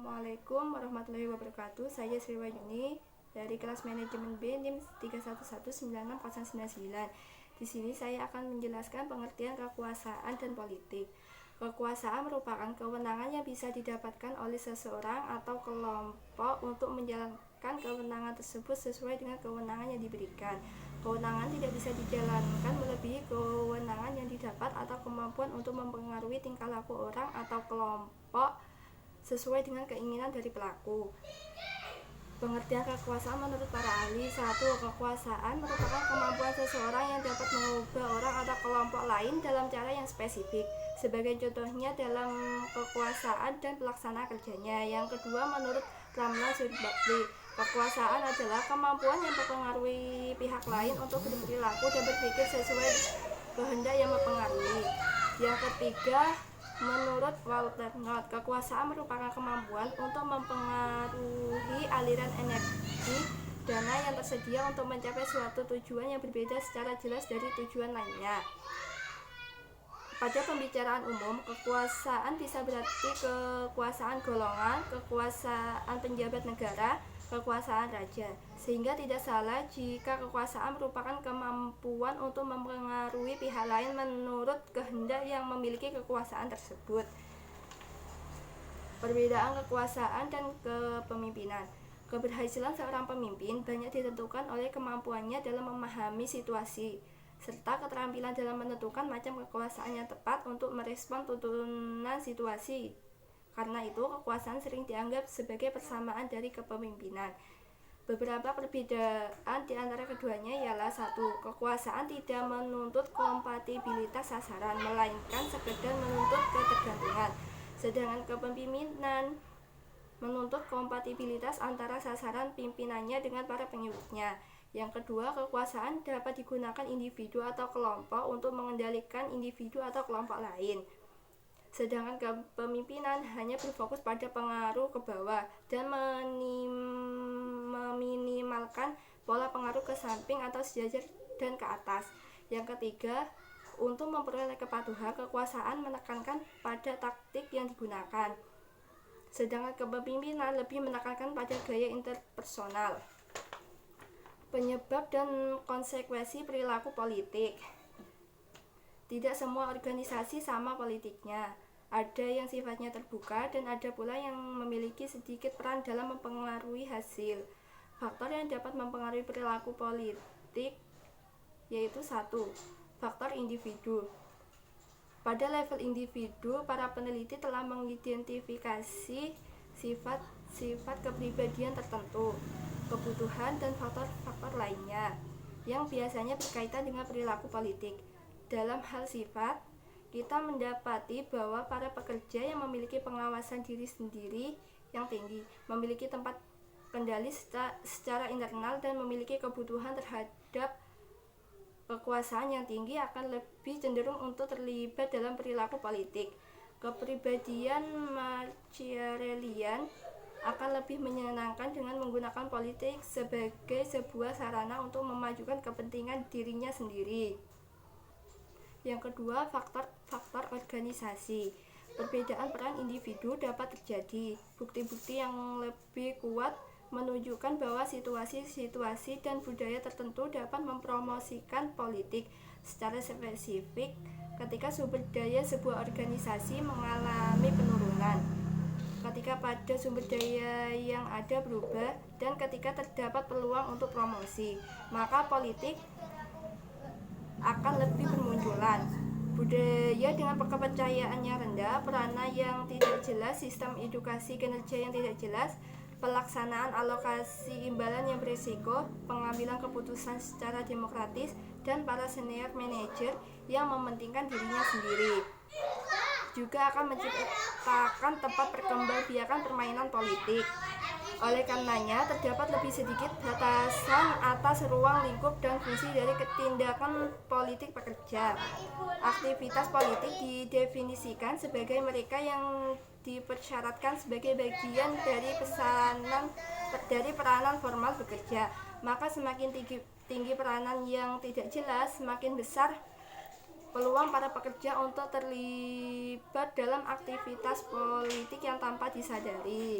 Assalamualaikum warahmatullahi wabarakatuh. Saya Sri Wahyuni dari kelas manajemen B NIM 3119699. Di sini saya akan menjelaskan pengertian kekuasaan dan politik. Kekuasaan merupakan kewenangan yang bisa didapatkan oleh seseorang atau kelompok untuk menjalankan kewenangan tersebut sesuai dengan kewenangan yang diberikan. Kewenangan tidak bisa dijalankan melebihi kewenangan yang didapat atau kemampuan untuk mempengaruhi tingkah laku orang atau kelompok sesuai dengan keinginan dari pelaku. Pengertian kekuasaan menurut para ahli: 1. Kekuasaan merupakan kemampuan seseorang yang dapat mengubah orang atau kelompok lain dalam cara yang spesifik. Sebagai contohnya dalam kekuasaan dan pelaksana kerjanya. Yang kedua, menurut Ramlan Surbakti, kekuasaan adalah kemampuan yang mempengaruhi pihak lain untuk berperilaku dan berpikir sesuai kehendak yang mempengaruhi. Yang ketiga, menurut Walter Knott, kekuasaan merupakan kemampuan untuk mempengaruhi aliran energi dana yang tersedia untuk mencapai suatu tujuan yang berbeda secara jelas dari tujuan lainnya. Pada pembicaraan umum, kekuasaan bisa berarti kekuasaan golongan, kekuasaan penjabat negara, kekuasaan raja. Sehingga tidak salah jika kekuasaan merupakan kemampuan untuk mempengaruhi pihak lain menurut kehendak yang memiliki kekuasaan tersebut. Perbedaan kekuasaan dan kepemimpinan. Keberhasilan seorang pemimpin banyak ditentukan oleh kemampuannya dalam memahami situasi, serta keterampilan dalam menentukan macam kekuasaan yang tepat untuk merespon tuntunan situasi. Karena itu, kekuasaan sering dianggap sebagai persamaan dari kepemimpinan. Beberapa perbedaan di antara keduanya ialah: 1. Kekuasaan tidak menuntut kompatibilitas sasaran, melainkan sekedar menuntut ketergantungan. Sedangkan kepemimpinan menuntut kompatibilitas antara sasaran pimpinannya dengan para pengikutnya. Yang kedua, kekuasaan dapat digunakan individu atau kelompok untuk mengendalikan individu atau kelompok lain. Sedangkan kepemimpinan hanya berfokus pada pengaruh ke bawah dan meminimalkan pola pengaruh ke samping atau sejajar dan ke atas. Yang ketiga, untuk memperoleh kepatuhan, kekuasaan menekankan pada taktik yang digunakan. Sedangkan kepemimpinan lebih menekankan pada gaya interpersonal. Penyebab dan konsekuensi perilaku politik. Tidak semua organisasi sama politiknya. Ada yang sifatnya terbuka dan ada pula yang memiliki sedikit peran dalam mempengaruhi hasil. Faktor yang dapat mempengaruhi perilaku politik yaitu: 1. Faktor individu. Pada level individu, para peneliti telah mengidentifikasi sifat-sifat kepribadian tertentu, kebutuhan, dan faktor-faktor lainnya yang biasanya berkaitan dengan perilaku politik. Dalam hal sifat, kita mendapati bahwa para pekerja yang memiliki pengawasan diri sendiri yang tinggi, memiliki tempat kendali secara internal, dan memiliki kebutuhan terhadap kekuasaan yang tinggi akan lebih cenderung untuk terlibat dalam perilaku politik. Kepribadian Machiavellian akan lebih menyenangkan dengan menggunakan politik sebagai sebuah sarana untuk memajukan kepentingan dirinya sendiri. Yang kedua, faktor organisasi. Perbedaan peran individu dapat terjadi. Bukti-bukti yang lebih kuat menunjukkan bahwa situasi-situasi dan budaya tertentu dapat mempromosikan politik secara spesifik ketika sumber daya sebuah organisasi mengalami penurunan, ketika pada sumber daya yang ada berubah, dan ketika terdapat peluang untuk promosi, maka politik akan lebih bermunculan. Budaya dengan kepercayaan yang rendah, peranan yang tidak jelas, sistem edukasi kinerja yang tidak jelas, pelaksanaan alokasi imbalan yang berisiko, pengambilan keputusan secara demokratis, dan para senior manajer yang mementingkan dirinya sendiri juga akan menciptakan tempat perkembangbiakan permainan politik. Oleh karenanya, terdapat lebih sedikit batasan atas ruang lingkup dan fungsi dari tindakan politik pekerja. Aktivitas politik didefinisikan sebagai mereka yang dipersyaratkan sebagai bagian dari peranan formal bekerja. Maka semakin tinggi peranan yang tidak jelas, semakin besar peluang para pekerja untuk terlibat dalam aktivitas politik yang tanpa disadari.